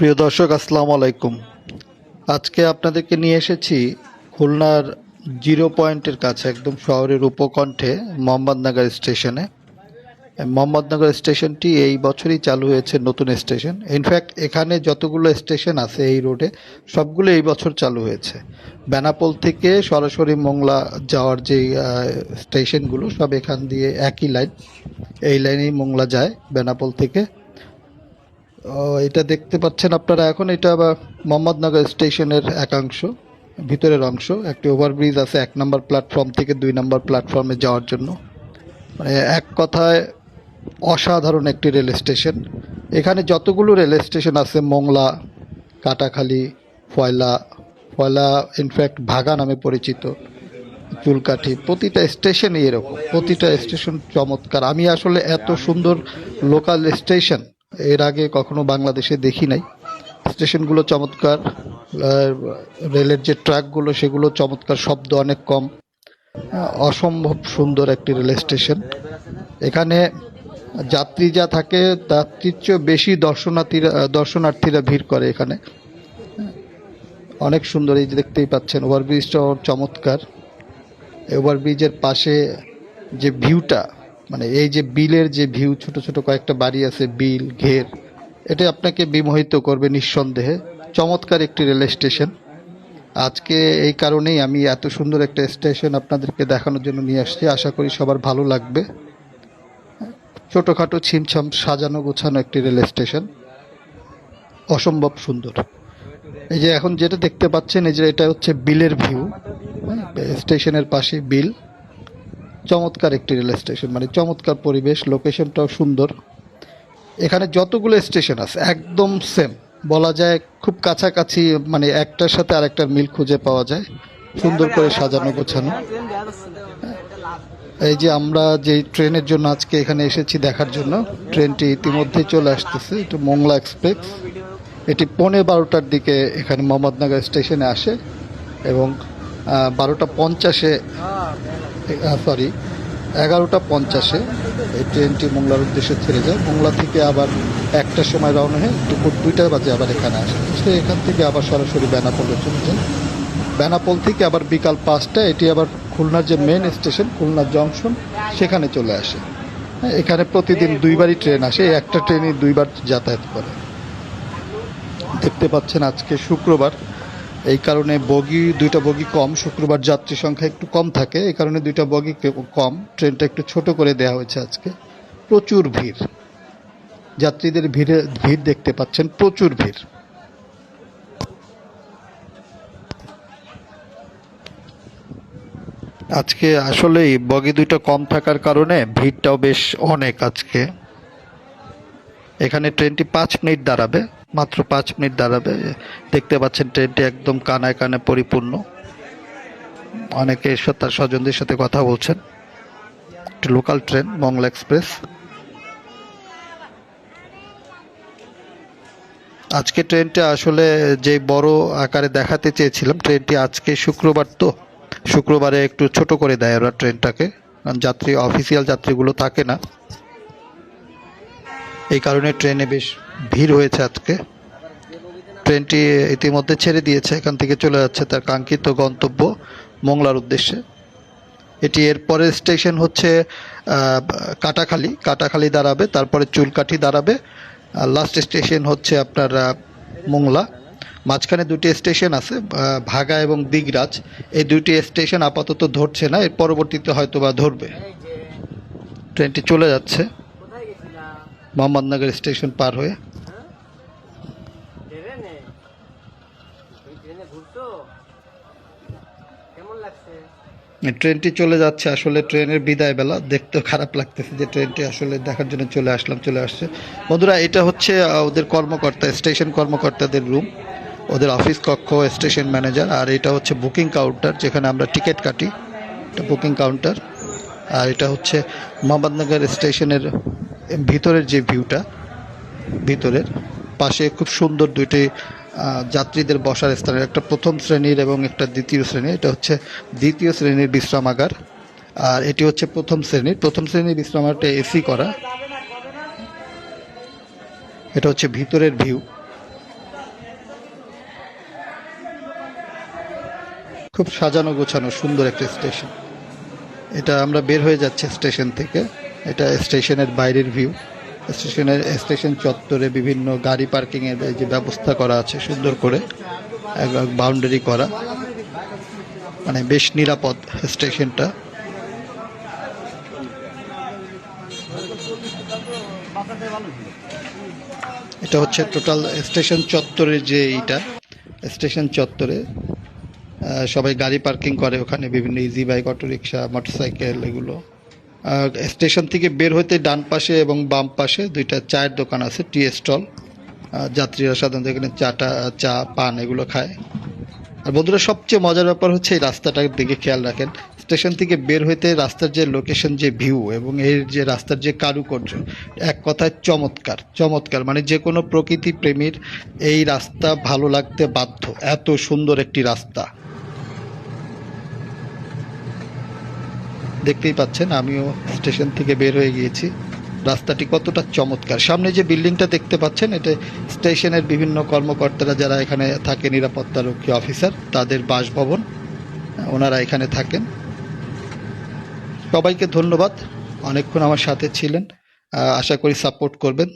প্রিয় দর্শক, আসসালামু আলাইকুম। আজকে আপনাদেরকে নিয়ে এসেছি খুলনার জিরো পয়েন্টের কাছে, একদম শহরের উপকণ্ঠে মোহাম্মদনগর স্টেশনে। মোহাম্মদনগর স্টেশনটি এই বছরই চালু হয়েছে, নতুন স্টেশন। ইনফ্যাক্ট এখানে যতগুলো স্টেশন আছে এই রোডে, সবগুলো এই বছর চালু হয়েছে। বেনাপোল থেকে সরাসরি মোংলা যাওয়ার যে স্টেশনগুলো, সব এখান দিয়ে একই লাইন, এই লাইনেই মোংলা যায় বেনাপোল থেকে। এটা দেখতে পাচ্ছেন আপনারা এখন, এটা আবার মোহাম্মদনগর স্টেশনের একাংশ, ভিতরের অংশ। একটি ওভারব্রিজ আছে 1 নম্বর প্ল্যাটফর্ম থেকে 2 নম্বর প্ল্যাটফর্মে যাওয়ার জন্য। মানে এক কথায় অসাধারণ একটি রেল স্টেশন। এখানে যতগুলো রেল স্টেশন আছে, মোংলা, কাটাখালী, ফয়লা, ফয়লা ইনফ্যাক্ট ভাগা নামে পরিচিত, চুলকাঠি, প্রতিটা স্টেশনই এরকম, প্রতিটা স্টেশন চমৎকার। আমি আসলে এত সুন্দর লোকাল স্টেশন এর আগে কখনো বাংলাদেশে দেখি নাই। স্টেশনগুলো চমৎকার, রেলের যে ট্র্যাকগুলো সেগুলো চমৎকার, শব্দ অনেক কম, অসম্ভব সুন্দর একটি রেল স্টেশন। এখানে যাত্রী যা থাকে তার চেয়ে বেশি দর্শনার্থীরা ভিড় করে এখানে। অনেক সুন্দর, এই যে দেখতেই পাচ্ছেন ওভারব্রিজটাও চমৎকার। ওভারব্রিজের পাশে যে ভিউটা, মানে এই যে বিলের যে ভিউ, ছোট ছোট কয়েকটা বাড়ি আছে, বিল ঘের, এটা আপনাকে বিমোহিত করবে নিঃসন্দেহে। চমৎকার একটি রেল স্টেশন। আজকে এই কারণেই আমি এত সুন্দর একটা স্টেশন আপনাদেরকে দেখানোর জন্য নিয়ে আসছি। আশা করি সবার ভালো লাগবে। ছোটোখাটো ছিমছাম সাজানো গোছানো একটি রেল স্টেশন, অসম্ভব সুন্দর। এই যে এখন যেটা দেখতে পাচ্ছেন, এই যে এটা হচ্ছে বিলের ভিউ, স্টেশনের পাশে বিল। চমৎকার একটি রেল স্টেশন, মানে চমৎকার পরিবেশ, লোকেশনটাও সুন্দর। এখানে যতগুলো স্টেশন আছে একদম সেম, বলা যায় খুব কাছাকাছি, মানে একটার সাথে আরেকটার মিল খুঁজে পাওয়া যায়, সুন্দর করে সাজানো গোছানো। এই যে আমরা যে ট্রেনের জন্য আজকে এখানে এসেছি দেখার জন্য, ট্রেনটি ইতিমধ্যেই চলে আসতেছে। এটা মোংলা এক্সপ্রেস। এটি 12:15টার দিকে এখানে মোহাম্মদনগর স্টেশনে আসে এবং 12:50-এ, সরি 11:50-এ এই ট্রেনটি মোংলার উদ্দেশ্যে ছেড়ে যায়। মোংলা থেকে আবার 1টার সময় রওনা হয়ে দুপুর 2টা বাজে আবার এখানে আসে। সে এখান থেকে আবার সরাসরি বেনাপোলে চলে যায়। বেনাপোল থেকে আবার বিকাল 5টা এটি আবার খুলনার যে মেন স্টেশন, খুলনা জংশন, সেখানে চলে আসে। এখানে প্রতিদিন 2বারই ট্রেন আসে, একটা ট্রেনই 2বার যাতায়াত করে। দেখতে পাচ্ছেন আজকে শুক্রবার, এই কারণে দুইটা বগি কম। শুক্রবার যাত্রী সংখ্যা একটু কম থাকে, এই কারণে 2টা বগি কম, ট্রেনটা একটু ছোট করে দেওয়া হয়েছে আজকে। প্রচুর ভিড়, যাত্রীদের ভিড় দেখতে পাচ্ছেন, প্রচুর ভিড়। আজকে আসলেই বগি 2টা কম থাকার কারণে ভিড়টাও বেশ অনেক আজকে। এখানে ট্রেনটি 5 মিনিট দাঁড়াবে, মাত্র 5 মিনিট দাঁড়াবে। দেখতে পাচ্ছেন ট্রেনটি একদম কানায় কানায় পরিপূর্ণ। অনেকে তার স্বজনদের সাথে কথা বলছেন। একটি লোকাল ট্রেন, মংলা এক্সপ্রেস। আজকে ট্রেনটা আসলে যে বড় আকারে দেখাতে চেয়েছিলাম, ট্রেনটি আজকে শুক্রবার, তো শুক্রবারে একটু ছোট করে দেয় ওরা ট্রেনটাকে, কারণ অফিসিয়াল যাত্রীগুলো থাকে না, এই কারণে ট্রেনে বেশ ভিড় হয়েছে আজকে। ট্রেনটি ইতিমধ্যে ছেড়ে দিয়েছে, এখান থেকে চলে যাচ্ছে তার কাঙ্ক্ষিত গন্তব্য মোংলার উদ্দেশ্যে। এটি এর পরের স্টেশন হচ্ছে কাটাখালী দাঁড়াবে, তারপরে চুলকাঠি দাঁড়াবে, আর লাস্ট স্টেশন হচ্ছে আপনার মোংলা। মাঝখানে 2টি স্টেশন আছে, ভাগা এবং দিগরাজ। এই 2টি স্টেশন আপাতত ধরছে না, এর পরবর্তীতে হয়তো বা ধরবে। ট্রেনটি চলে যাচ্ছে মোহাম্মদনগর স্টেশন পার হয়ে। ট্রেনটি চলে যাচ্ছে, আসলে ট্রেনের বিদায় বেলা, দেখতে খারাপ লাগতেছে যে ট্রেনটি আসলে দেখার জন্য চলে আসছে। বন্ধুরা, এটা হচ্ছে ওদের কর্মকর্তা, স্টেশন কর্মকর্তাদের রুম, ওদের অফিস কক্ষ, স্টেশন ম্যানেজার। আর এটা হচ্ছে বুকিং কাউন্টার, যেখানে আমরা টিকিট কাটি, এটা বুকিং কাউন্টার। আর এটা হচ্ছে মোহাম্মদনগর স্টেশনের ভিতরের যে ভিউটা, ভিতরের পাশে খুব সুন্দর 2টি যাত্রীদের বসার স্থান, একটা প্রথম শ্রেণীর এবং একটা দ্বিতীয় শ্রেণীর। এটা হচ্ছে দ্বিতীয় শ্রেণীর বিশ্রামাগার, আর এটি হচ্ছে প্রথম শ্রেণীর বিশ্রামাগারটা এসি করা। এটা হচ্ছে ভিতরের ভিউ। খুব সাজানো গোছানো সুন্দর একটা স্টেশন। এটা আমরা বের হয়ে যাচ্ছি স্টেশন থেকে। এটা স্টেশনের বাইরের ভিউ। স্টেশন চত্বরে বিভিন্ন গাড়ি পার্কিংয়ের যে ব্যবস্থা করা আছে সুন্দর করে, বাউন্ডারি করা, মানে বেশ নিরাপদ স্টেশনটা। এটা হচ্ছে টোটাল স্টেশন চত্বরের যে এইটা, স্টেশন চত্বরে সবাই গাড়ি পার্কিং করে ওখানে, বিভিন্ন ইজি বাইক, অটোরিকশা, মোটরসাইকেল এগুলো। স্টেশন থেকে বের হতে ডান পাশে এবং বাম পাশে দুইটা চায়ের দোকান আছে, টি স্টল। যাত্রীরা সাধারণত এখানে চা পান এগুলো খায়। আর বন্ধুরা, সবচেয়ে মজার ব্যাপার হচ্ছে এই রাস্তাটার দিকে খেয়াল রাখেন। স্টেশন থেকে বের হইতে রাস্তার যে লোকেশন, যে ভিউ এবং এর যে রাস্তার যে কারুকার্য, এক কথায় চমৎকার চমৎকার। মানে যে কোনো প্রকৃতি প্রেমীর এই রাস্তা ভালো লাগতে বাধ্য, এত সুন্দর একটি রাস্তা। দেখতেই পাচ্ছেন, আমিও স্টেশন থেকে বের হয়ে গিয়েছি। রাস্তাটি কতটা চমৎকার। সামনে যে বিল্ডিংটা দেখতে পাচ্ছেন, এটা স্টেশনের বিভিন্ন কর্মকর্তারা যারা এখানে থাকে, নিরাপত্তারক্ষী অফিসার, তাদের বাসভবন। ওনারা এখানে থাকেন। সবাইকে ধন্যবাদ, অনেকক্ষণ আমার সাথে ছিলেন। আশা করি সাপোর্ট করবেন।